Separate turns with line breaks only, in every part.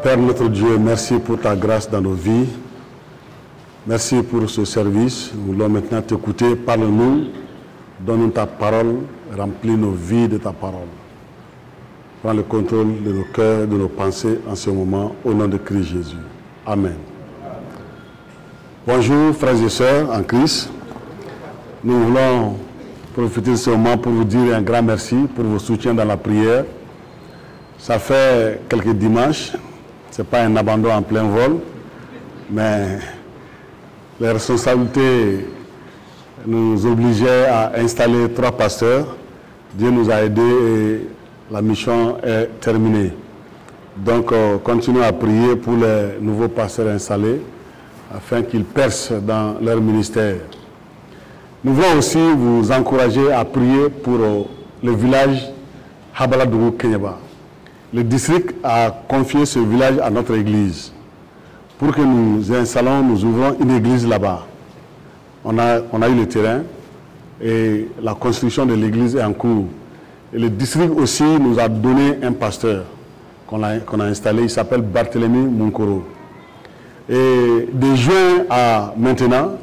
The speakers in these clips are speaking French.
Père notre Dieu, merci pour ta grâce dans nos vies. Merci pour ce service. Nous voulons maintenant t'écouter. Parle-nous, donne-nous ta parole, remplis nos vies de ta parole. Prends le contrôle de nos cœurs, de nos pensées en ce moment, au nom de Christ Jésus. Amen. Bonjour frères et sœurs en Christ. Nous voulons profiter de ce moment pour vous dire un grand merci pour vos soutiens dans la prière. Ça fait quelques dimanches, ce n'est pas un abandon en plein vol, mais les responsabilités nous obligeaient à installer 3 pasteurs. Dieu nous a aidés et la mission est terminée. Donc, continuons à prier pour les nouveaux pasteurs installés afin qu'ils percent dans leur ministère. Nous voulons aussi vous encourager à prier pour le village Habaladougou Kenyaba. Le district a confié ce village à notre église pour que nous installons, nous ouvrons une église là-bas. On a eu le terrain et la construction de l'église est en cours. Et le district aussi nous a donné un pasteur qu'on a installé, il s'appelle Barthélemy Munkoro. Et de juin à maintenant,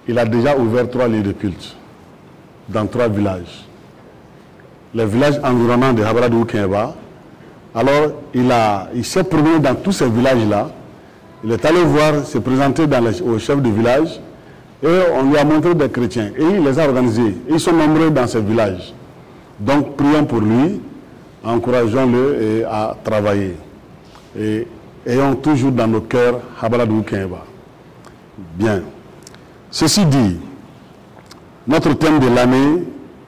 il a déjà ouvert 3 lieux de culte dans 3 villages. Les villages environnants de Habaladougou Kenyaba. Alors, il s'est promené dans tous ces villages-là. Il est allé voir, se présenter au chef de village et on lui a montré des chrétiens. Et il les a organisés. Et ils sont nombreux dans ces villages. Donc, prions pour lui, encourageons-le à travailler. Et ayons toujours dans nos cœurs Habaladougou Kenyaba. Bien. Ceci dit, notre thème de l'année,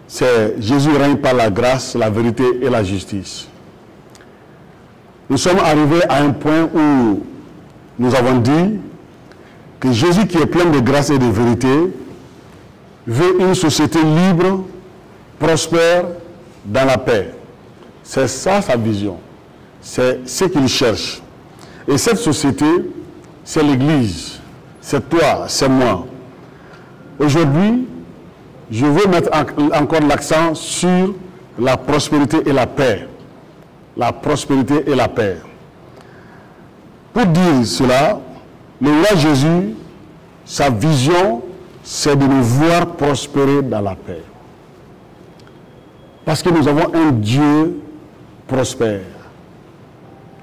c'est Jésus règne par la grâce, la vérité et la justice. Nous sommes arrivés à un point où nous avons dit que Jésus, qui est plein de grâce et de vérité, veut une société libre, prospère, dans la paix. C'est ça sa vision. C'est ce qu'il cherche. Et cette société, c'est l'Église. C'est toi, c'est moi. Aujourd'hui, je veux mettre encore l'accent sur la prospérité et la paix. La prospérité et la paix. Pour dire cela, le roi Jésus, sa vision, c'est de nous voir prospérer dans la paix. Parce que nous avons un Dieu prospère.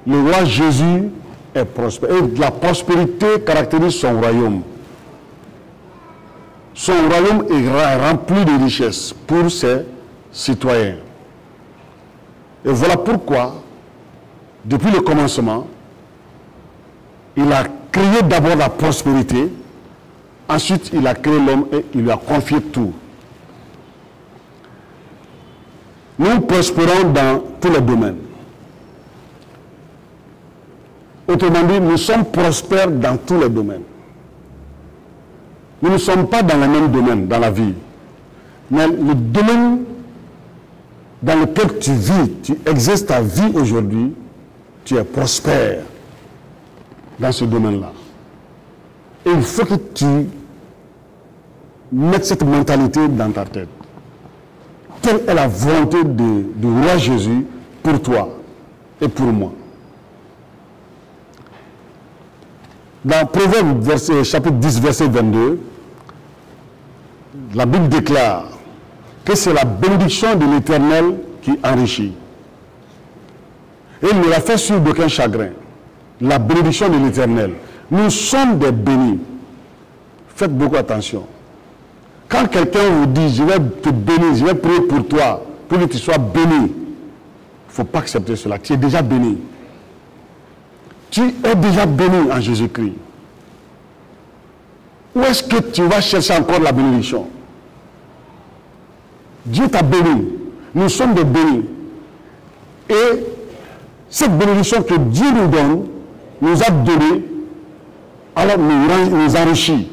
Le roi Jésus est prospère. Et la prospérité caractérise son royaume. Son royaume est rempli de richesses pour ses citoyens. Et voilà pourquoi, depuis le commencement, il a créé d'abord la prospérité, ensuite il a créé l'homme et il lui a confié tout. Nous prospérons dans tous les domaines. Autrement dit, nous sommes prospères dans tous les domaines. Nous ne sommes pas dans le même domaine, dans la vie. Mais le domaine dans lequel tu vis, tu exerces ta vie aujourd'hui, tu es prospère dans ce domaine-là. Et il faut que tu mettes cette mentalité dans ta tête. Quelle est la volonté du roi Jésus pour toi et pour moi? Dans Proverbe chapitre 10, verset 22, la Bible déclare que c'est la bénédiction de l'Éternel qui enrichit. Et il ne l'a fait sur d'aucun chagrin. La bénédiction de l'Éternel. Nous sommes des bénis. Faites beaucoup attention. Quand quelqu'un vous dit, je vais te bénir, je vais prier pour toi, pour que tu sois béni, il ne faut pas accepter cela. Tu es déjà béni. Tu es déjà béni en Jésus-Christ. Où est-ce que tu vas chercher encore la bénédiction? Dieu t'a béni. Nous sommes des bénis. Et cette bénédiction que Dieu nous donne, nous a donné, alors nous enrichit.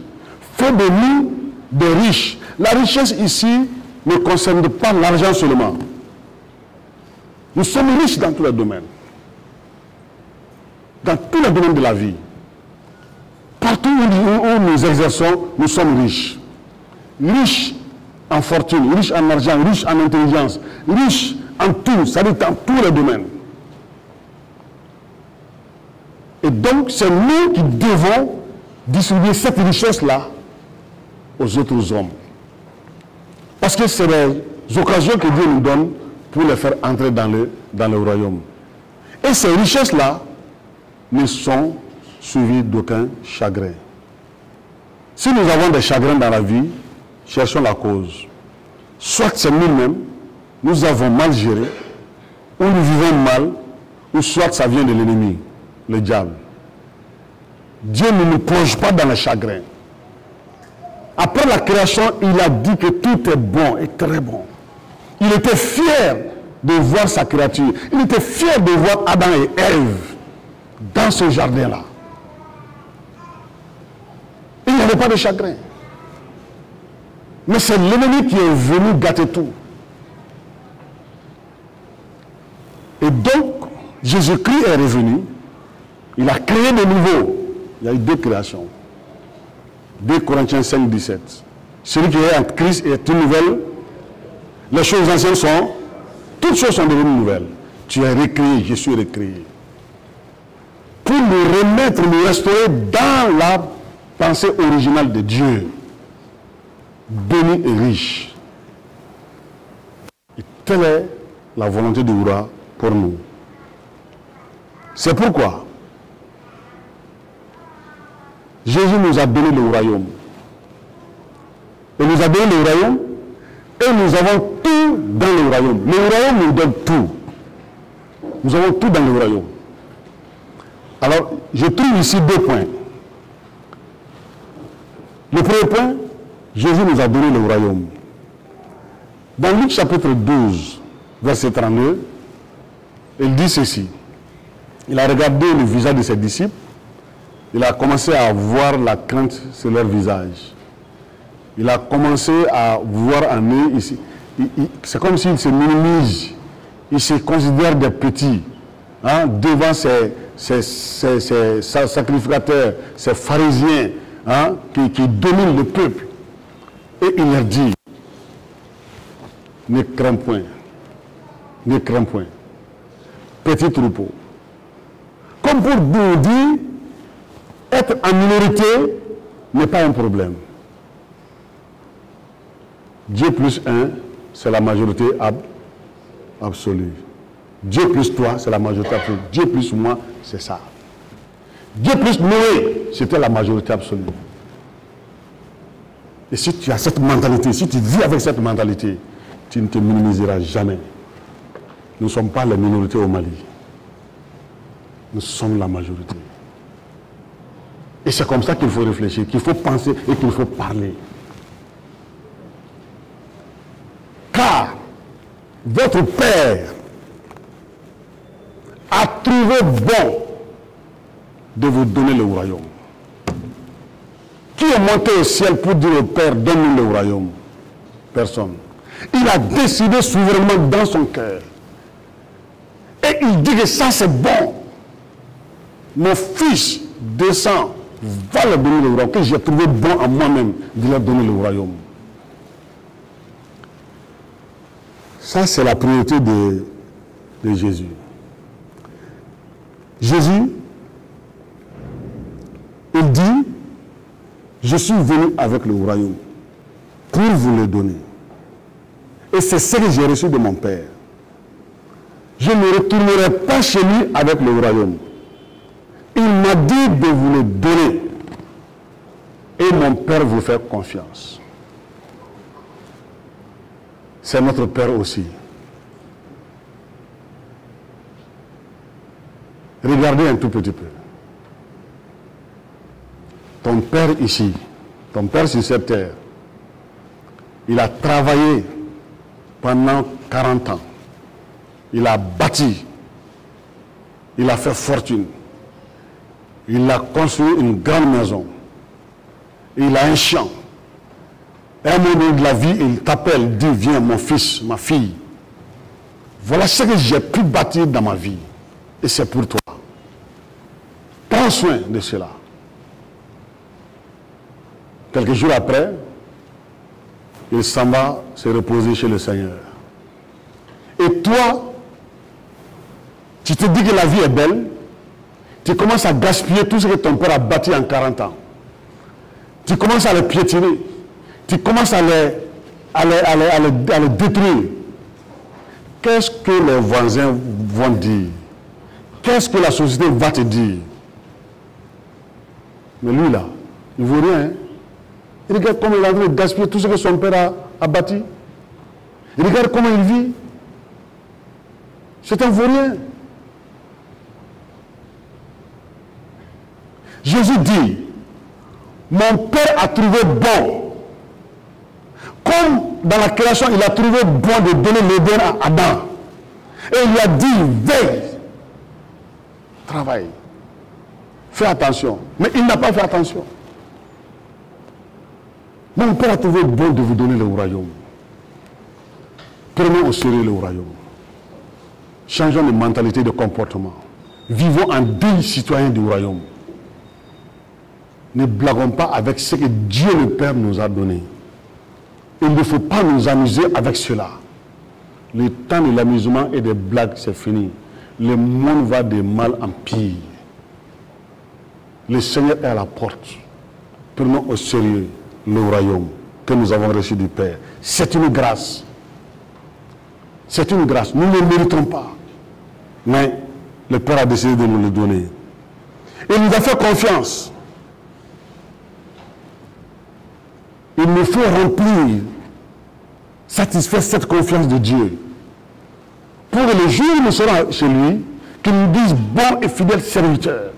Fait de nous des riches. La richesse ici ne concerne pas l'argent seulement. Nous sommes riches dans tous les domaines. Dans tous les domaines de la vie. Partout où nous exerçons, nous sommes riches. Riches en fortune, riches en argent, riches en intelligence, riches en tout, c'est-à-dire dans tous les domaines. Et donc, c'est nous qui devons distribuer cette richesse-là aux autres hommes. Parce que c'est les occasions que Dieu nous donne pour les faire entrer dans le royaume. Et ces richesses-là ne sont suivies d'aucun chagrin. Si nous avons des chagrins dans la vie, cherchons la cause. Soit c'est nous-mêmes, nous avons mal géré, ou nous vivons mal, ou soit ça vient de l'ennemi, le diable. Dieu ne nous plonge pas dans le chagrin. Après la création, il a dit que tout est bon et très bon. Il était fier de voir sa créature. Il était fier de voir Adam et Ève dans ce jardin-là. Il n'y avait pas de chagrin. Mais c'est l'ennemi qui est venu gâter tout. Et donc, Jésus-Christ est revenu. Il a créé de nouveau. Il y a eu deux créations. 2 Corinthiens 5, 17. Celui qui est en Christ est une nouvelle. Les choses anciennes sont... Toutes choses sont devenues nouvelles. Tu es recréé, je suis recréé. Pour nous remettre, nous restaurer dans la pensée originale de Dieu. Béni et riche. Et telle est la volonté de Oura pour nous. C'est pourquoi Jésus nous a donné le royaume. Il nous a donné le royaume et nous avons tout dans le royaume. Le royaume nous donne tout. Nous avons tout dans le royaume. Alors, je trouve ici 2 points. Le premier point, Jésus nous a donné le royaume. Dans Luc chapitre 12, verset 32, il dit ceci. Il a regardé le visage de ses disciples. Il a commencé à voir la crainte sur leur visage. Il a commencé à voir en eux, c'est comme s'il se minimise. Il se considère des petits devant ces sacrificateurs, ces pharisiens qui dominent le peuple. Et il leur dit, ne crains point, ne crains point, petit troupeau. Comme pour nous dire, être en minorité n'est pas un problème. Dieu plus 1, c'est la majorité absolue. Dieu plus toi, c'est la majorité absolue. Dieu plus moi, c'est ça. Dieu plus Noé, c'était la majorité absolue. Et si tu as cette mentalité, si tu vis avec cette mentalité, tu ne te minimiseras jamais. Nous ne sommes pas la minorité au Mali. Nous sommes la majorité. Et c'est comme ça qu'il faut réfléchir, qu'il faut penser et qu'il faut parler. Car votre Père a trouvé bon de vous donner le royaume. Qui est monté au ciel pour dire au Père, donne-nous le royaume? Personne. Il a décidé souverainement dans son cœur. Et il dit que ça c'est bon. Mon fils descend, va leur donner le royaume, que j'ai trouvé bon à moi-même de leur donner le royaume. Ça, c'est la priorité de Jésus. Jésus, il dit, je suis venu avec le royaume pour vous le donner. Et c'est ce que j'ai reçu de mon Père. Je ne retournerai pas chez lui avec le royaume. Il m'a dit de vous le donner. Et mon Père vous fait confiance. C'est notre Père aussi. Regardez un tout petit peu. Ton Père ici, ton Père sur cette terre, il a travaillé pendant 40 ans. Il a bâti. Il a fait fortune. Il a construit une grande maison. Il a un champ. À un moment de la vie, il t'appelle, il dit, viens mon fils, ma fille. Voilà ce que j'ai pu bâtir dans ma vie. Et c'est pour toi. Prends soin de cela. Quelques jours après, il s'en va se reposer chez le Seigneur. Et toi, tu te dis que la vie est belle, Tu commences à gaspiller tout ce que ton père a bâti en 40 ans. Tu commences à les piétiner. Tu commences à les détruire. Qu'est-ce que les voisins vont dire? Qu'est-ce que la société va te dire? Mais lui là, il ne vaut rien. Hein? Il regarde comment il a envie de gaspiller tout ce que son père a bâti. Il regarde comment il vit. C'est un vaurien. Jésus dit, mon Père a trouvé bon. Comme dans la création, il a trouvé bon de donner l'Éden à Adam. Et il lui a dit, veille, travaille, fais attention. Mais il n'a pas fait attention. Mon Père a trouvé bon de vous donner le royaume. Prenons au sérieux le royaume. Changeons de mentalité, de comportement. Vivons en dignes citoyens du royaume. Ne blaguons pas avec ce que Dieu le Père nous a donné. Il ne faut pas nous amuser avec cela. Le temps de l'amusement et des blagues, c'est fini. Le monde va de mal en pire. Le Seigneur est à la porte. Prenons au sérieux le royaume que nous avons reçu du Père. C'est une grâce. C'est une grâce. Nous ne le méritons pas. Mais le Père a décidé de nous le donner. Il nous a fait confiance. Il nous faut remplir, satisfaire cette confiance de Dieu. Pour le jour où nous serons chez lui, qu'il nous dise, bon et fidèle serviteur,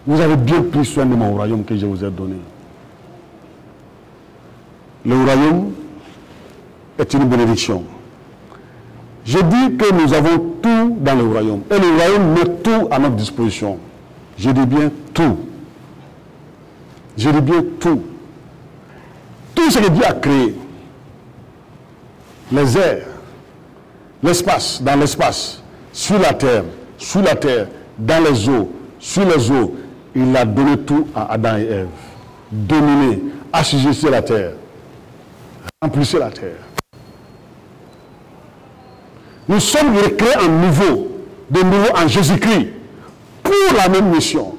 vous avez bien pris soin de mon royaume que je vous ai donné. Le royaume est une bénédiction. Je dis que nous avons tout dans le royaume. Et le royaume met tout à notre disposition. Je dis bien tout. Je dis bien tout. Tout ce que Dieu a créé, les airs, l'espace, dans l'espace, sur la terre, dans les eaux, sur les eaux, il a donné tout à Adam et Ève. Dominer, assujettir la terre, remplissez la terre. Nous sommes recréés de nouveau en Jésus-Christ, pour la même mission,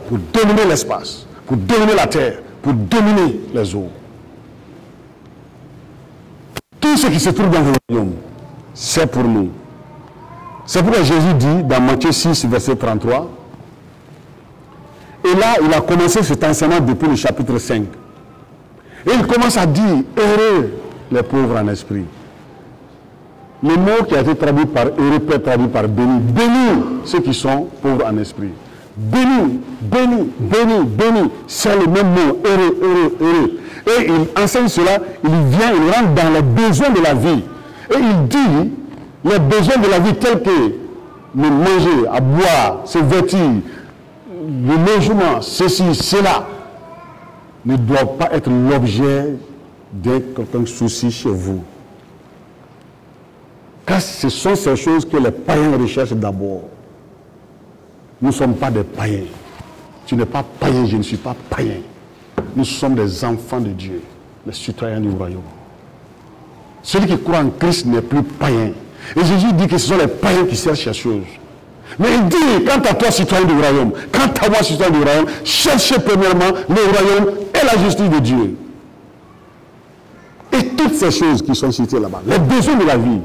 pour dominer l'espace, pour dominer la terre, pour dominer les eaux. Tout ce qui se trouve dans le royaume, c'est pour nous. C'est pourquoi Jésus dit dans Matthieu 6, verset 33, et là, il a commencé cet enseignement depuis le chapitre 5. Et il commence à dire, heureux les pauvres en esprit. Le mot qui a été traduit par heureux peut être traduit par béni. Béni ceux qui sont pauvres en esprit. Béni, béni, béni, béni. C'est le même mot, heureux, heureux, heureux. Et il enseigne cela, il vient, il rentre dans les besoins de la vie. Et il dit, les besoins de la vie tels que le manger, à boire, se vêtir, le logement, ceci, cela, ne doivent pas être l'objet d'un quelconque souci chez vous. Car ce sont ces choses que les païens recherchent d'abord. Nous ne sommes pas des païens. Tu n'es pas païen, je ne suis pas païen. Nous sommes des enfants de Dieu, les citoyens du royaume. Celui qui croit en Christ n'est plus païen. Et Jésus dit que ce sont les païens qui cherchent ces choses. Mais il dit, quant à toi, citoyen du royaume, quant à moi, citoyen du royaume, cherchez premièrement le royaume et la justice de Dieu. Et toutes ces choses qui sont citées là-bas, les besoins de la vie,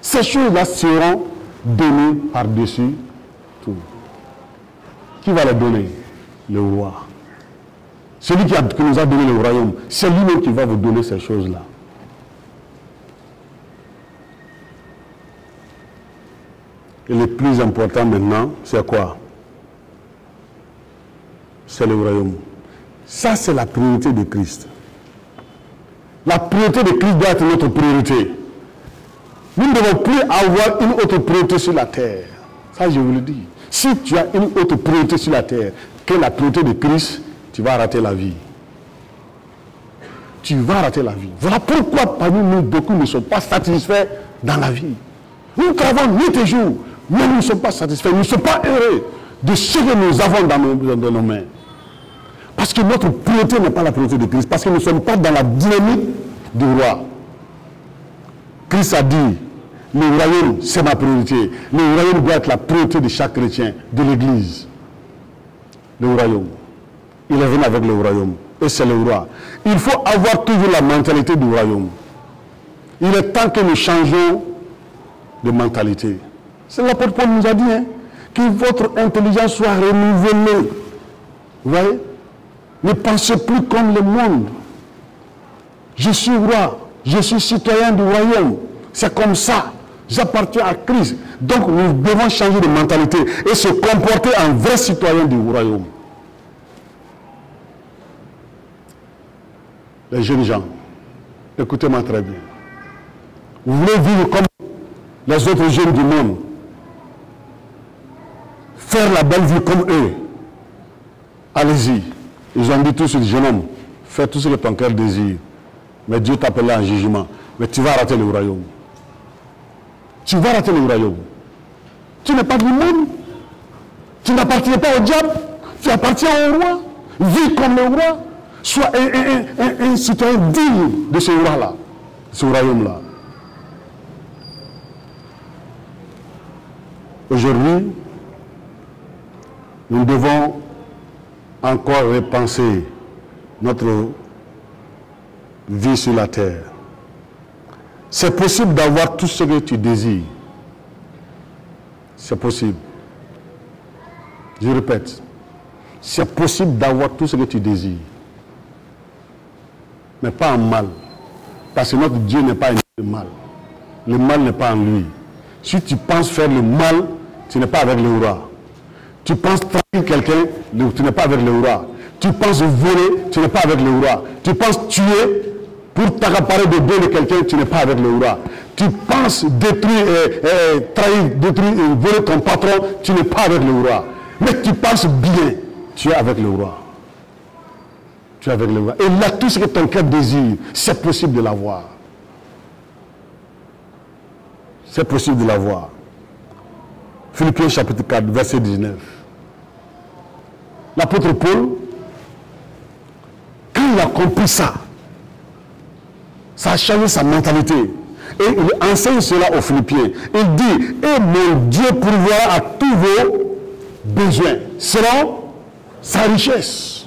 ces choses-là seront données par-dessus tout. Qui va les donner? Le roi. Celui qui nous a donné le royaume, c'est lui-même qui va vous donner ces choses-là. Et le plus important maintenant, c'est quoi? C'est le royaume. Ça, c'est la priorité de Christ. La priorité de Christ doit être notre priorité. Nous ne devons plus avoir une autre priorité sur la terre. Ça, je vous le dis. Si tu as une autre priorité sur la terre que la priorité de Christ, tu vas rater la vie. Tu vas rater la vie. Voilà pourquoi parmi nous, beaucoup ne sont pas satisfaits dans la vie. Nous travaillons nuit et jour, mais nous ne sommes pas satisfaits. Nous ne sommes pas heureux de ce que nous avons dans nos mains. Parce que notre priorité n'est pas la priorité de Christ. Parce que nous ne sommes pas dans la dynamique du roi. Christ a dit, le royaume, c'est ma priorité. Le royaume doit être la priorité de chaque chrétien, de l'Église. le royaume. Il est venu avec le royaume. Et c'est le roi. Il faut avoir toujours la mentalité du royaume. Il est temps que nous changeons de mentalité. C'est l'apôtre Paul nous a dit, hein, que votre intelligence soit renouvelée. Vous voyez? Ne pensez plus comme le monde. Je suis roi, je suis citoyen du royaume. C'est comme ça. J'appartiens à Christ. Donc nous devons changer de mentalité et se comporter en vrai citoyen du royaume. Les jeunes gens, écoutez-moi très bien. Vous voulez vivre comme les autres jeunes du monde, faire la belle vie comme eux. Allez-y. Ils ont dit tout sur le jeune homme, fais tout ce que ton cœur désire. Mais Dieu t'appellera en jugement. Mais tu vas rater le royaume. Tu vas rater le royaume. Tu n'es pas du monde. Tu n'appartiens pas au diable. Tu appartiens au roi. Vis comme le roi. Sois un citoyen digne de ce roi-là, ce royaume-là. Aujourd'hui, nous devons encore repenser notre vie sur la terre. C'est possible d'avoir tout ce que tu désires. C'est possible. Je répète, c'est possible d'avoir tout ce que tu désires. Mais pas en mal. Parce que notre Dieu n'est pas un Dieu de mal. Le mal n'est pas en lui. Si tu penses faire le mal, tu n'es pas avec le roi. Tu penses trahir quelqu'un, tu n'es pas avec le roi. Tu penses voler, tu n'es pas avec le roi. Tu penses tuer pour t'accaparer de biens de quelqu'un, tu n'es pas avec le roi. Tu penses détruire, trahir, détruire, voler ton patron, tu n'es pas avec le roi. Mais tu penses bien, tu es avec le roi. Tu es avec le roi. Et là, tout ce que ton cœur désire, c'est possible de l'avoir. C'est possible de l'avoir. Philippiens chapitre 4, verset 19. L'apôtre Paul, quand il a compris ça, ça a changé sa mentalité. Et il enseigne cela aux Philippiens. Il dit, et mon Dieu pourvoira à tous vos besoins, selon sa richesse.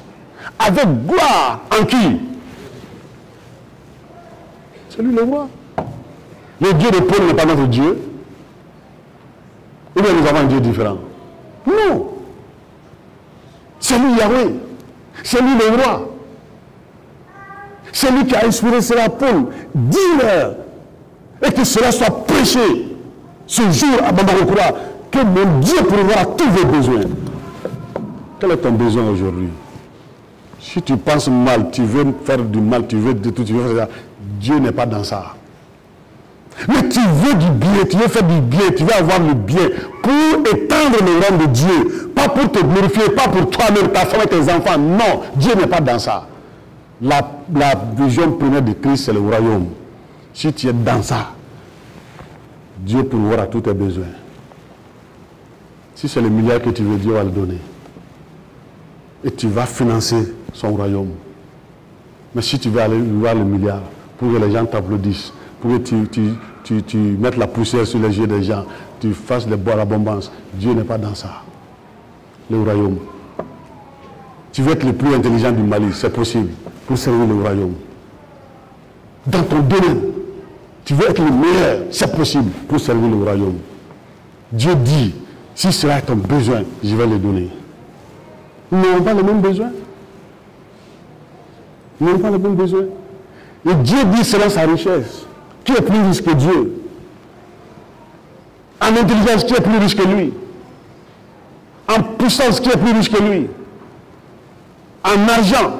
Avec gloire en qui? C'est lui le roi. Le Dieu de Paul n'est pas notre Dieu. Ou bien nous avons un Dieu différent? Non. C'est lui Yahweh. C'est lui le roi. C'est lui qui a inspiré cela à Paul. Dis-leur et que cela soit prêché ce jour à Bambaroukura, que mon Dieu pourvoira tous vos besoins. Quel est ton besoin aujourd'hui? Si tu penses mal, tu veux faire du mal, tu veux détruire, tu veux faire ça, Dieu n'est pas dans ça. Mais tu veux du bien, tu veux faire du bien, tu veux avoir le bien pour étendre le rang de Dieu. Pas pour te glorifier, pas pour toi-même, ta femme et tes enfants. Non, Dieu n'est pas dans ça. La vision première de Christ, c'est le royaume. Si tu es dans ça, Dieu pourvoira tous tes besoins. Si c'est le milliard que tu veux, Dieu va le donner. Et tu vas financer son royaume. Mais si tu veux aller voir le milliard, pour que les gens t'applaudissent, pour que tu mettes la poussière sur les yeux des gens, tu fasses des bois d'abondance, Dieu n'est pas dans ça. Le royaume. Tu veux être le plus intelligent du Mali, c'est possible, pour servir le royaume. Dans ton domaine, tu veux être le meilleur, c'est possible, pour servir le royaume. Dieu dit, si cela est ton besoin, je vais le donner. Nous n'avons pas les mêmes besoins. Nous n'avons pas les mêmes besoins. Et Dieu dit selon sa richesse. Qui est plus riche que Dieu? En intelligence, qui est plus riche que lui? En puissance, qui est plus riche que lui? En argent.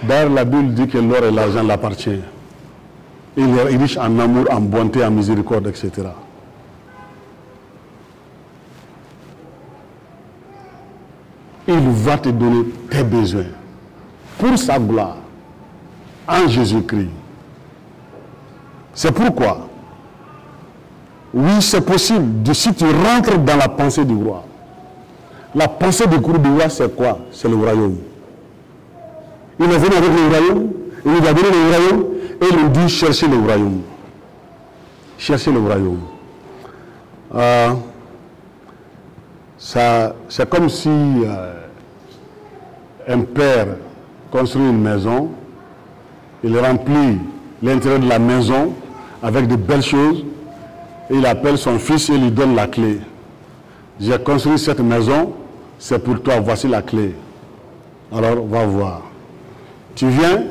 D'ailleurs, la Bible dit que l'or et l'argent l'appartiennent. Il est riche en amour, en bonté, en miséricorde, etc. Il va te donner tes besoins pour sa gloire en Jésus-Christ. C'est pourquoi, oui, c'est possible, si tu rentres dans la pensée du roi. La pensée du roi, c'est quoi? C'est le royaume. Il est venu avec le royaume, il nous a donné le royaume, et il nous dit cherchez le royaume. Cherchez le royaume. c'est comme si un père construit une maison, il remplit l'intérieur de la maison avec de belles choses, et il appelle son fils et lui donne la clé. J'ai construit cette maison, c'est pour toi, voici la clé. Alors, va voir. Tu viens,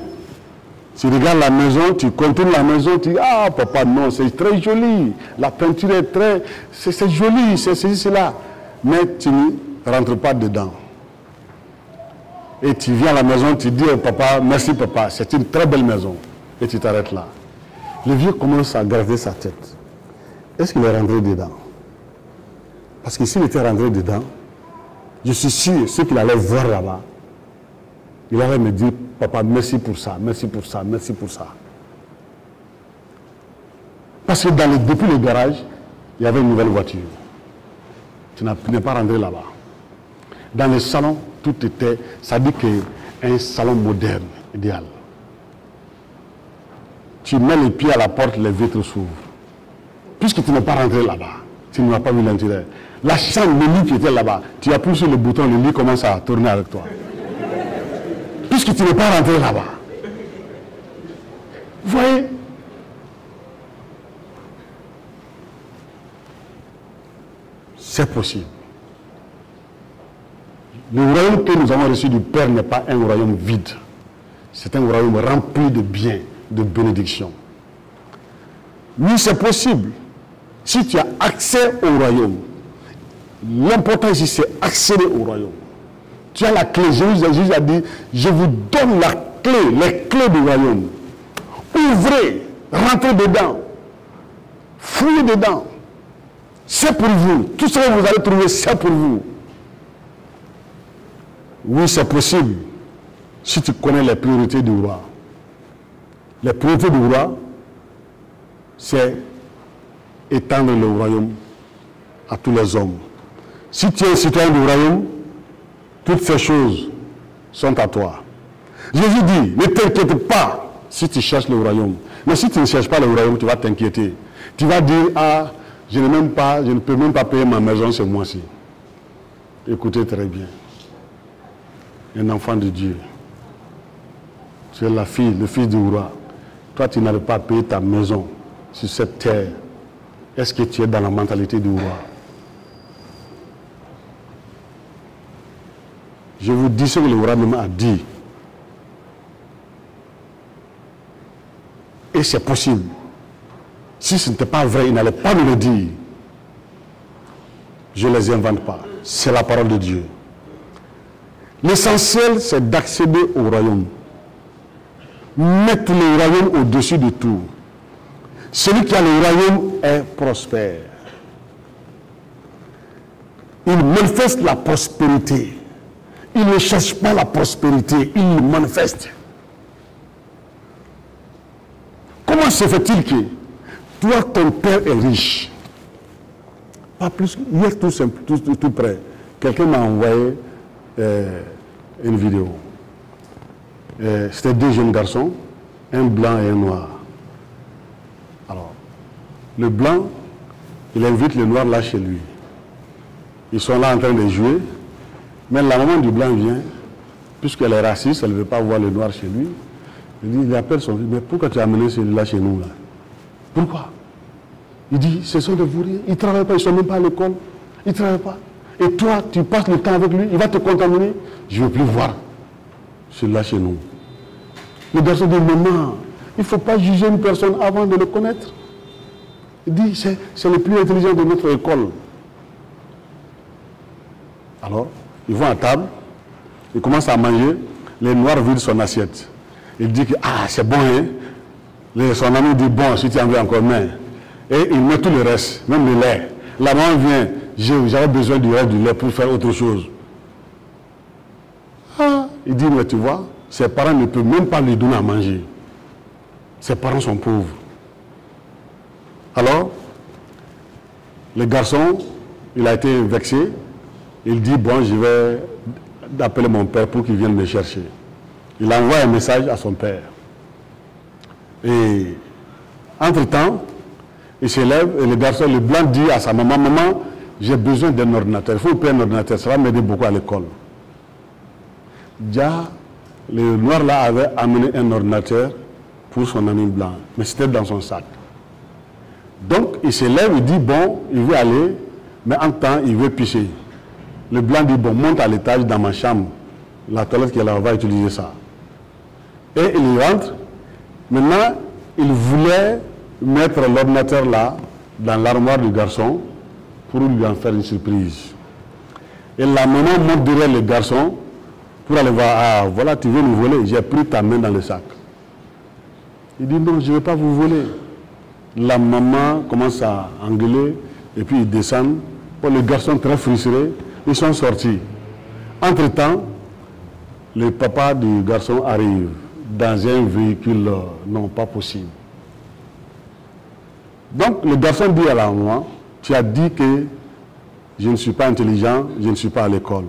tu regardes la maison, tu contournes la maison, tu dis, ah papa, non, c'est très joli, la peinture est très, c'est joli, c'est ceci, cela. Mais tu ne rentres pas dedans. Et tu viens à la maison, tu dis, papa, merci papa, c'est une très belle maison. Et tu t'arrêtes là. Le vieux commence à garder sa tête. Est-ce qu'il est rentré dedans? Parce que s'il était rentré dedans, je suis sûr, ce qu'il allait voir là-bas, il allait me dire, papa, merci pour ça, merci pour ça, merci pour ça. Parce que depuis le garage, il y avait une nouvelle voiture. Tu n'es pas rentré là-bas. Dans le salon, tout était, ça dit qu'un salon moderne, idéal. Tu mets les pieds à la porte, les vitres s'ouvrent. Puisque tu n'es pas rentré là-bas, tu n'as pas vu l'intérieur. La chambre, le lit qui était là-bas, tu appuies sur le bouton, le lit commence à tourner avec toi. Puisque tu n'es pas rentré là-bas. Vous voyez? C'est possible. Le royaume que nous avons reçu du Père n'est pas un royaume vide. C'est un royaume rempli de biens, de bénédictions. Oui, c'est possible. Si tu as accès au royaume, l'important ici, c'est accéder au royaume. Tu as la clé. Jésus a dit, je vous donne la clé, les clés du royaume. Ouvrez, rentrez dedans, fouillez dedans. C'est pour vous. Tout ce que vous allez trouver, c'est pour vous. Oui, c'est possible. Si tu connais les priorités du roi. Les priorités du roi, c'est étendre le royaume à tous les hommes. Si tu es un citoyen du royaume, toutes ces choses sont à toi. Jésus dit, ne t'inquiète pas si tu cherches le royaume. Mais si tu ne cherches pas le royaume, tu vas t'inquiéter. Tu vas dire, ah, je ne peux même pas payer ma maison ce mois-ci. Écoutez très bien. Un enfant de Dieu. Tu es la fille, le fils du roi. Toi, tu n'arrives pas à payer ta maison sur cette terre. Est-ce que tu es dans la mentalité du roi? Je vous dis ce que le roi même a dit. Et c'est possible. Si ce n'était pas vrai, il n'allait pas me le dire. Je ne les invente pas. C'est la parole de Dieu. L'essentiel, c'est d'accéder au royaume. Mettre le royaume au-dessus de tout. Celui qui a le royaume est prospère. Il manifeste la prospérité. Il ne cherche pas la prospérité, il le manifeste. Comment se fait-il que toi, ton père est riche? Pas plus. Hier, tout près, quelqu'un m'a envoyé une vidéo. C'était deux jeunes garçons, un blanc et un noir. Alors, le blanc, il invite le noir là chez lui. Ils sont là en train de jouer. Mais la maman du blanc vient, puisqu'elle est raciste, elle ne veut pas voir le noir chez lui. Il appelle son fils, mais pourquoi tu as amené celui-là chez nous là? Pourquoi? Il dit, ce sont des bourriers, ils ne travaillent pas, ils ne sont même pas à l'école, ils ne travaillent pas. Et toi, tu passes le temps avec lui, il va te contaminer. Je ne veux plus voir celui-là chez nous. Le garçon dit, maman, il ne faut pas juger une personne avant de le connaître. Il dit, c'est le plus intelligent de notre école. Alors, ils vont à table, ils commencent à manger, les noirs vident son assiette. Il dit que, ah, c'est bon, hein. Son ami dit, bon, si tu en veux encore, mais. Et il met tout le reste, même le lait. La maman vient, j'avais besoin du reste du lait pour faire autre chose. Ah, il dit, mais tu vois, ses parents ne peuvent même pas lui donner à manger. Ses parents sont pauvres. Alors, le garçon, il a été vexé. Il dit, bon, je vais appeler mon père pour qu'il vienne me chercher. Il envoie un message à son père. Et, entre-temps, il se lève et le garçon, le blanc, dit à sa maman, maman, j'ai besoin d'un ordinateur. Il faut payer un ordinateur, ça va m'aider beaucoup à l'école. Déjà, le noir là avait amené un ordinateur pour son ami blanc, mais c'était dans son sac. Donc, il se lève, il dit, bon, il veut aller, mais en temps, il veut pisser. Le blanc dit, bon, monte à l'étage dans ma chambre. La toilette qui est là, on va utiliser ça. Et il rentre. Maintenant, il voulait mettre l'ordinateur là, dans l'armoire du garçon, pour lui en faire une surprise. Et la maman monte derrière le garçon, pour aller voir, ah, voilà, tu veux nous voler, j'ai pris ta main dans le sac. Il dit, non, je ne vais pas vous voler. La maman commence à engueuler, et puis ils descendent. Bon, les garçons très frustrés, ils sont sortis. Entre-temps, le papa du garçon arrive dans un véhicule, non, pas possible. Donc, le garçon dit à la maman, tu as dit que je ne suis pas intelligent, je ne suis pas à l'école.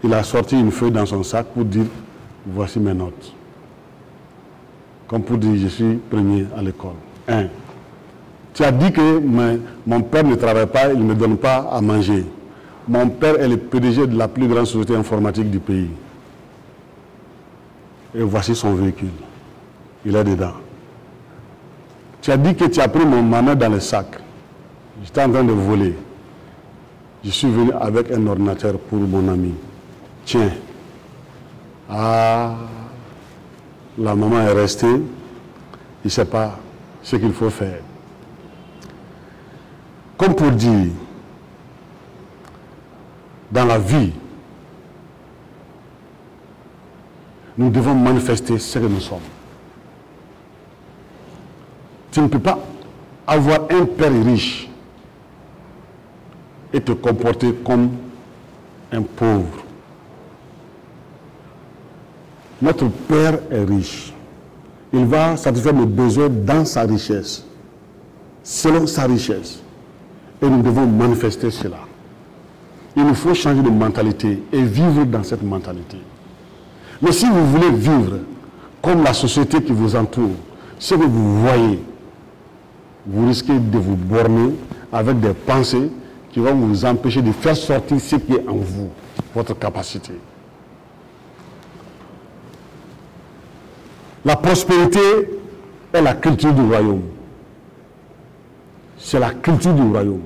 Il a sorti une feuille dans son sac pour dire, voici mes notes. Comme pour dire, je suis premier à l'école. 1. Tu as dit que mon père ne travaille pas, il ne me donne pas à manger. Mon père est le PDG de la plus grande société informatique du pays. Et voici son véhicule. Il est dedans. Tu as dit que tu as pris ma main dans le sac. J'étais en train de voler. Je suis venu avec un ordinateur pour mon ami. Tiens. Ah, la maman est restée. Il ne sait pas ce qu'il faut faire. Comme pour dire, dans la vie, nous devons manifester ce que nous sommes. Tu ne peux pas avoir un père riche et te comporter comme un pauvre. Notre père est riche. Il va satisfaire nos besoins dans sa richesse, selon sa richesse. Et nous devons manifester cela. Il nous faut changer de mentalité et vivre dans cette mentalité. Mais si vous voulez vivre comme la société qui vous entoure, ce que vous voyez, vous risquez de vous borner avec des pensées qui vont vous empêcher de faire sortir ce qui est en vous, votre capacité. La prospérité est la culture du royaume. C'est la culture du royaume.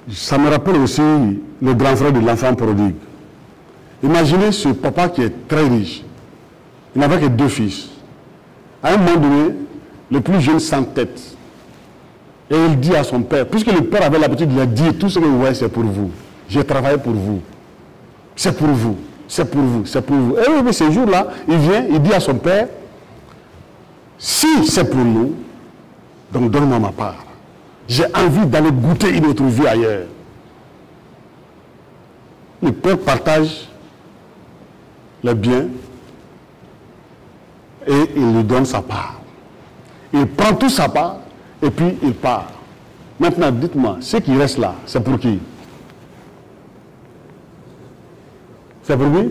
Ça me rappelle aussi le grand frère de l'enfant prodigue. Imaginez ce papa qui est très riche. Il n'avait que 2 fils. À un moment donné, le plus jeune s'entête. Et il dit à son père, puisque le père avait l'habitude de lui dire, tout ce que vous voyez, c'est pour vous. J'ai travaillé pour vous. C'est pour vous. C'est pour vous. C'est pour vous. Et oui, ce jour-là, il vient, il dit à son père, si c'est pour nous, donc donne-moi ma part. J'ai envie d'aller goûter une autre vie ailleurs. Le père partage les biens et il lui donne sa part. Il prend toute sa part et puis il part. Maintenant, dites-moi, ce qui reste là, c'est pour qui? C'est pour lui?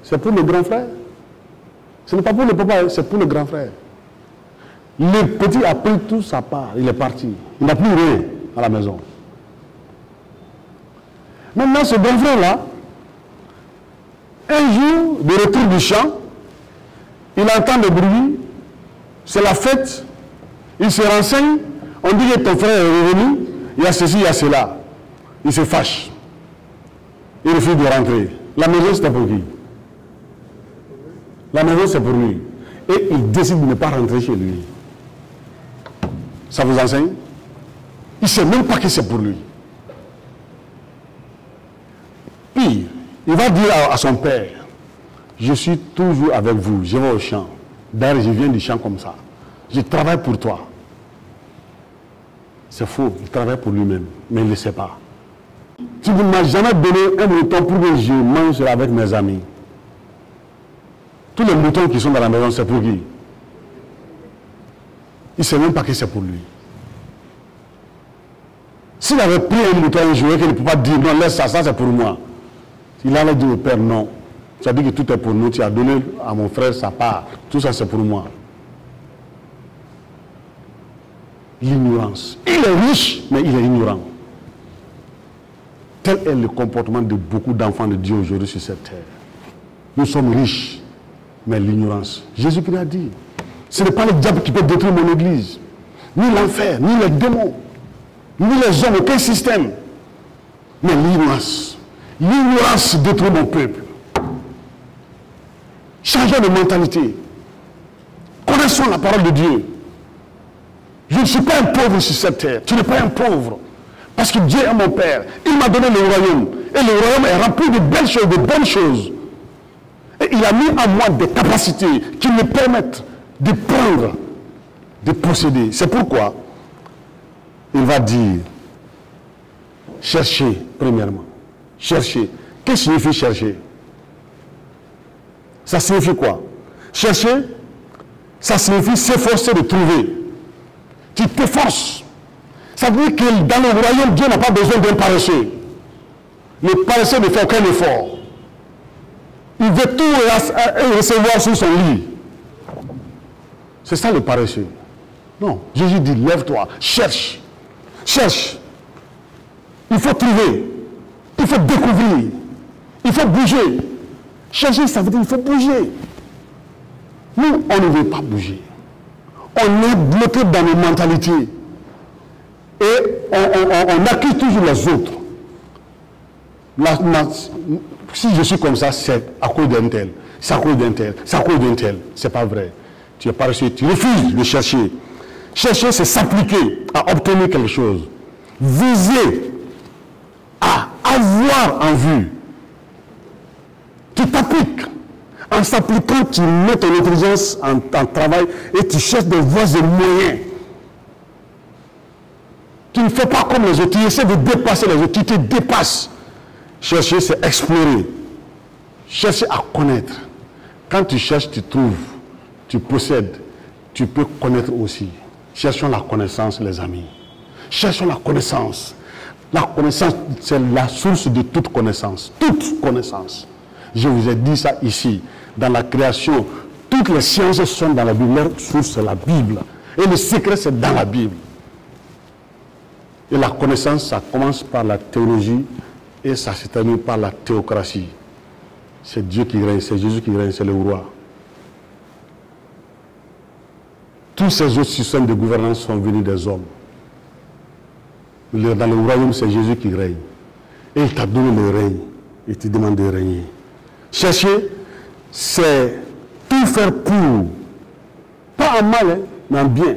C'est pour le grand frère? Ce n'est pas pour le papa, c'est pour le grand frère. Le petit a pris toute sa part, il est parti. Il n'a plus rien à la maison. Maintenant, ce grand frère-là, un jour, de retour du champ, il entend le bruit, c'est la fête, il se renseigne, on dit que ton frère est revenu, il y a ceci, il y a cela. Il se fâche. Il refuse de rentrer. La maison, c'était pour qui? La maison, c'est pour lui. Et il décide de ne pas rentrer chez lui. Ça vous enseigne? Il ne sait même pas que c'est pour lui. Puis, il va dire à son père, je suis toujours avec vous, je vais au champ. D'ailleurs, je viens du champ comme ça. Je travaille pour toi. C'est faux, il travaille pour lui-même, mais il ne le sait pas. Tu ne m'as jamais donné un mouton pour que je mange avec mes amis. Tous les moutons qui sont dans la maison, c'est pour qui? Il ne sait même pas que c'est pour lui. S'il avait pris un mouton un jour et qu'il ne peut pas dire non, laisse ça, ça c'est pour moi. Il allait dire au père non. Tu as dit que tout est pour nous, tu as donné à mon frère sa part. Tout ça c'est pour moi. l'ignorance. Il est riche, mais il est ignorant. Tel est le comportement de beaucoup d'enfants de Dieu aujourd'hui sur cette terre. Nous sommes riches, mais l'ignorance. Jésus-Christ a dit, ce n'est pas le diable qui peut détruire mon église, ni l'enfer, ni les démons, ni les hommes, aucun système, mais l'ignorance. L'ignorance détruit mon peuple. Changeons de mentalité. Connaissons la parole de Dieu. Je ne suis pas un pauvre sur cette terre. Tu n'es pas un pauvre. Parce que Dieu est mon Père. Il m'a donné le royaume. Et le royaume est rempli de belles choses, de bonnes choses. Et il a mis en moi des capacités qui me permettent de prendre, de posséder. C'est pourquoi il va dire, cherchez premièrement. Chercher. Qu'est-ce que signifie chercher? Ça signifie quoi? Chercher, ça signifie s'efforcer de trouver. Tu t'efforces. Ça veut dire que dans le royaume, Dieu n'a pas besoin d'un paresseux. Le paresseux ne fait aucun effort. Il veut tout recevoir sur son lit. C'est ça le paresseux. Non, Jésus dit, lève-toi, cherche. Cherche. Il faut trouver. Il faut découvrir. Il faut bouger. Chercher, ça veut dire qu'il faut bouger. Nous, on ne veut pas bouger. On est bloqué dans nos mentalités. Et on accuse toujours les autres. Si je suis comme ça, c'est à cause d'un tel. C'est à cause d'un tel. C'est à cause d'un tel. C'est pas vrai. Tu es paresseux. Tu refuses de chercher. Chercher, c'est s'appliquer à obtenir quelque chose. Viser à avoir en vue. Tu t'appliques. En s'appliquant, tu mets ton intelligence en travail et tu cherches des voies et moyens. Tu ne fais pas comme les autres, tu essaies de dépasser les autres, tu te dépasses. Chercher, c'est explorer. Chercher à connaître. Quand tu cherches, tu trouves, tu possèdes, tu peux connaître aussi. Cherchons la connaissance, les amis. Cherchons la connaissance. La connaissance, c'est la source de toute connaissance. Toute connaissance. Je vous ai dit ça ici. Dans la création, toutes les sciences sont dans la Bible. Leur source, c'est la Bible. Et le secret, c'est dans la Bible. Et la connaissance, ça commence par la théologie et ça se termine par la théocratie. C'est Dieu qui règne, c'est Jésus qui règne, c'est le roi. Tous ces autres systèmes de gouvernance sont venus des hommes. Dans le royaume, c'est Jésus qui règne. Et il t'a donné le règne. Il te demande de régner. Chercher, c'est tout faire pour, pas en mal, mais en bien.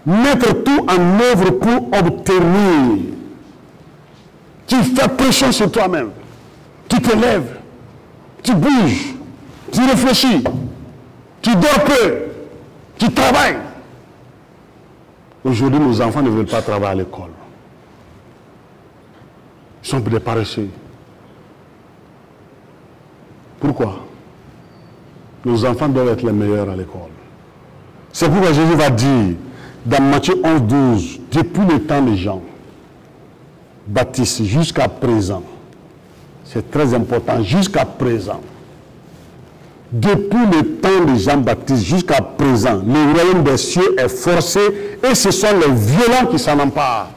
Mettre tout en œuvre pour obtenir. Tu fais pression sur toi-même. Tu te lèves. Tu bouges. Tu réfléchis. Tu dors peu. Tu travailles. Aujourd'hui, nos enfants ne veulent pas travailler à l'école. Ils sont des paresseux. Pourquoi? Nos enfants doivent être les meilleurs à l'école. C'est pourquoi Jésus va dire, dans Matthieu 11, 12, depuis le temps des Jean Baptiste jusqu'à présent, c'est très important, jusqu'à présent, depuis le temps de Jean-Baptiste jusqu'à présent, le royaume des cieux est forcé et ce sont les violents qui s'en emparent.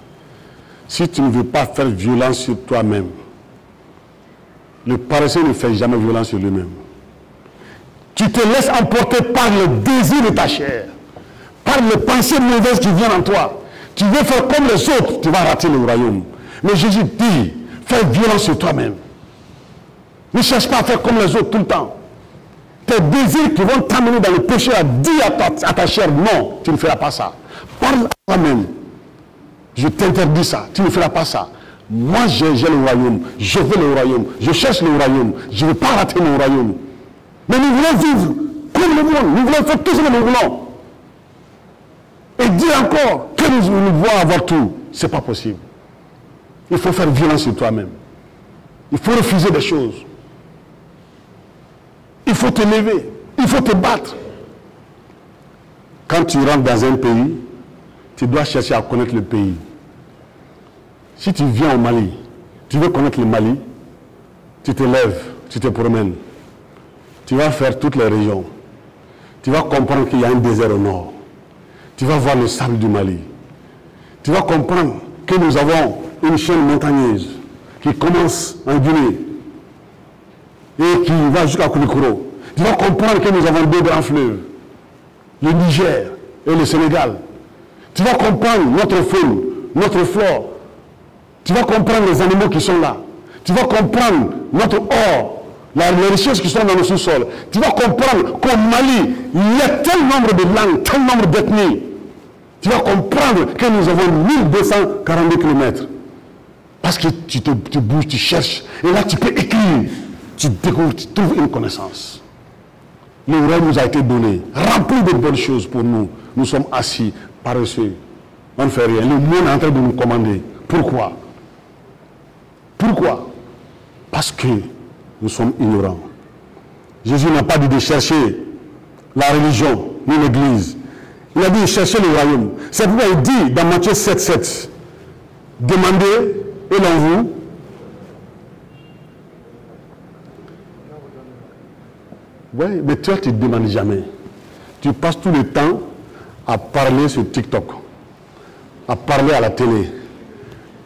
Si tu ne veux pas faire violence sur toi-même, le paresseux ne fait jamais violence sur lui-même. Tu te laisses emporter par le désir de ta chair, par les pensées mauvaises qui viennent en toi. Tu veux faire comme les autres, tu vas rater le royaume. Mais Jésus dit, fais violence sur toi-même. Ne cherche pas à faire comme les autres tout le temps. Tes désirs qui vont t'amener dans le péché, dis à ta chair, non, tu ne feras pas ça. Parle à toi-même. Je t'interdis ça, tu ne feras pas ça. Moi, j'ai le royaume, je veux le royaume, je cherche le royaume, je ne veux pas rater mon royaume. Mais nous voulons vivre comme nous voulons, nous voulons faire tout ce que nous voulons. Et dire encore que nous voulons avoir tout, ce n'est pas possible. Il faut faire violence sur toi-même. Il faut refuser des choses. Il faut te lever, il faut te battre. Quand tu rentres dans un pays, tu dois chercher à connaître le pays. Si tu viens au Mali, tu veux connaître le Mali, tu te lèves, tu te promènes. Tu vas faire toutes les régions. Tu vas comprendre qu'il y a un désert au nord. Tu vas voir le sable du Mali. Tu vas comprendre que nous avons une chaîne montagneuse qui commence en Guinée et qui va jusqu'à Koulikoro. Tu vas comprendre que nous avons deux grands fleuves, le Niger et le Sénégal. Tu vas comprendre notre faune, notre flore. Tu vas comprendre les animaux qui sont là. Tu vas comprendre notre or, les richesses qui sont dans le sous-sol. Tu vas comprendre qu'au Mali, il y a tel nombre de langues, tel nombre d'ethnies. Tu vas comprendre que nous avons 1242 km. Parce que tu bouges, tu cherches. Et là, tu peux écrire. Tu découvres, tu trouves une connaissance. Le roi nous a été donné, rempli de bonnes choses pour nous. Nous sommes assis, paresseux. On ne fait rien. Le monde est en train de nous commander. Pourquoi? Pourquoi? Parce que nous sommes ignorants. Jésus n'a pas dit de chercher la religion, ni l'église. Il a dit de chercher le royaume. C'est pourquoi il dit dans Matthieu 7,7, demandez et l'on vous. Oui, mais toi tu ne demandes jamais. Tu passes tout le temps à parler sur TikTok, à parler à la télé,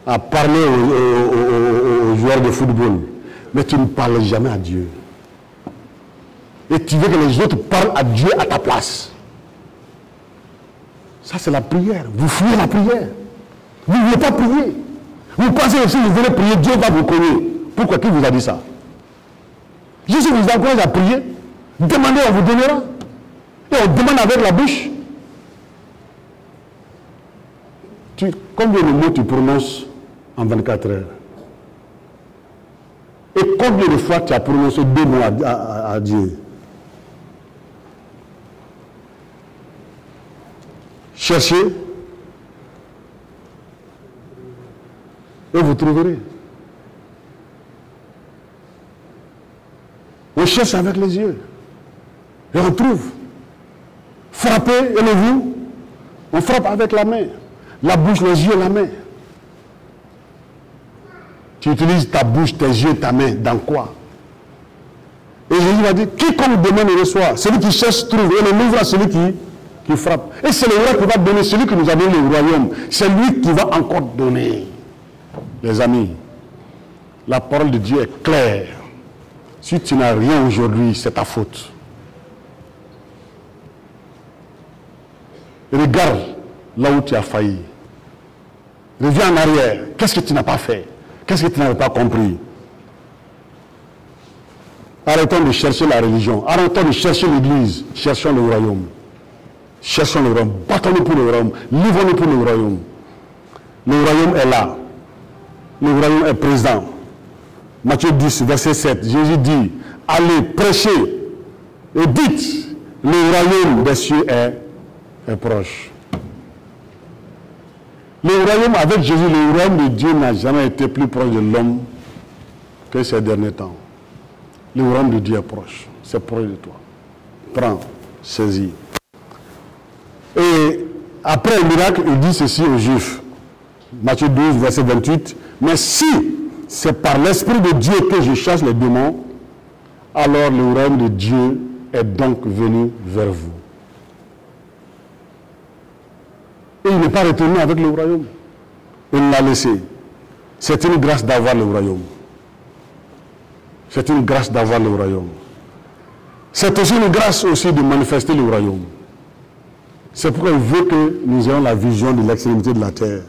à parler aux joueurs de football. Mais tu ne parles jamais à Dieu. Et tu veux que les autres parlent à Dieu à ta place. Ça, c'est la prière. Vous fuyez la prière. Vous ne voulez pas prier. Vous pensez que si vous voulez prier, Dieu va vous connaître. Pourquoi? Qui vous a dit ça? Jésus vous encourage à prier. Demandez, on vous donnera. Et on demande avec la bouche. Combien de mots tu prononces en 24 heures? Et combien de fois tu as prononcé 2 mots à Dieu? Cherchez et vous trouverez. On cherche avec les yeux et on trouve. Frappez, élevez-vous. On frappe avec la main. La bouche, les yeux, la main. Tu utilises ta bouche, tes yeux, ta main. Dans quoi? Et Jésus va dire, quiconque demande et reçoit. Celui qui cherche trouve. Et le livre à celui qui frappe. Et c'est le roi qui va donner, celui qui nous a donné le royaume. C'est lui qui va encore donner. Les amis, la parole de Dieu est claire. Si tu n'as rien aujourd'hui, c'est ta faute. Regarde là où tu as failli. Reviens en arrière. Qu'est-ce que tu n'as pas fait? Qu'est-ce que tu n'avais pas compris? Arrêtons de chercher la religion. Arrêtons de chercher l'église. Cherchons le royaume. Cherchons le royaume. Battons-nous pour le royaume. Livrons-nous pour le royaume. Le royaume est là. Le royaume est présent. Matthieu 10, verset 7. Jésus dit, allez, prêchez et dites, le royaume des cieux est proche. Le royaume avec Jésus, le royaume de Dieu n'a jamais été plus proche de l'homme que ces derniers temps. Le royaume de Dieu est proche. C'est proche de toi. Prends, saisis. Et après le miracle, il dit ceci aux Juifs. Matthieu 12, verset 28. Mais si c'est par l'Esprit de Dieu que je chasse les démons, alors le royaume de Dieu est donc venu vers vous. Et il n'est pas retourné avec le royaume. Il l'a laissé. C'est une grâce d'avoir le royaume. C'est une grâce d'avoir le royaume. C'est aussi une grâce aussi de manifester le royaume. C'est pourquoi il veut que nous ayons la vision de l'extrémité de la terre.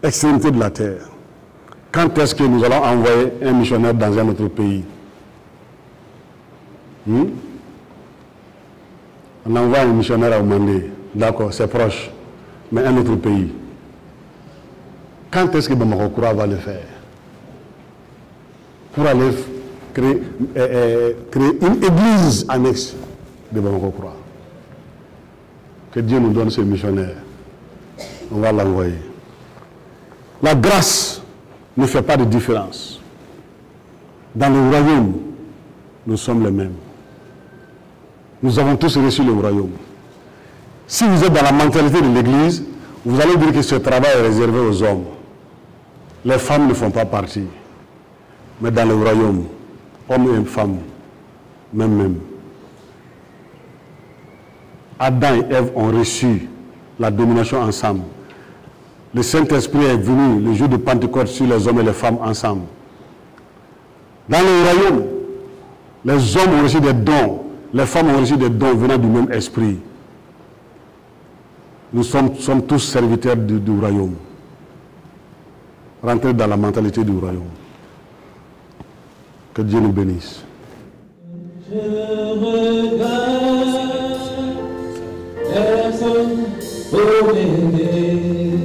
Extrémité de la terre. Quand est-ce que nous allons envoyer un missionnaire dans un autre pays? On envoie un missionnaire à Oumandé. D'accord, c'est proche. Mais un autre pays. Quand est-ce que Bamako Koura va le faire? Pour aller créer une église annexe de Bamako Koura. Que Dieu nous donne ce missionnaire. On va l'envoyer. La grâce ne fait pas de différence. Dans le royaume, nous sommes les mêmes. Nous avons tous reçu le royaume. Si vous êtes dans la mentalité de l'église, vous allez dire que ce travail est réservé aux hommes. Les femmes ne font pas partie. Mais dans le royaume, hommes et femmes, même. Adam et Ève ont reçu la domination ensemble. le Saint-Esprit est venu le jour de Pentecôte sur les hommes et les femmes ensemble. Dans le royaume, les hommes ont reçu des dons, les femmes ont reçu des dons venant du même esprit. Nous sommes tous serviteurs du royaume. Rentrez dans la mentalité du royaume. Que Dieu nous bénisse.
Je regarde personne pour m'aider.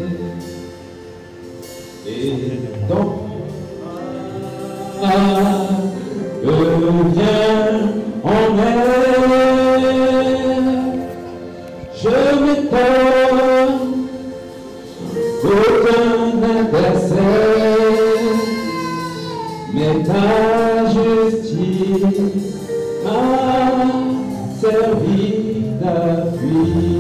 Et donc, viens en aide. Je m'étonne, aucun n'intercède, mais ta justice m'a servi d'appui.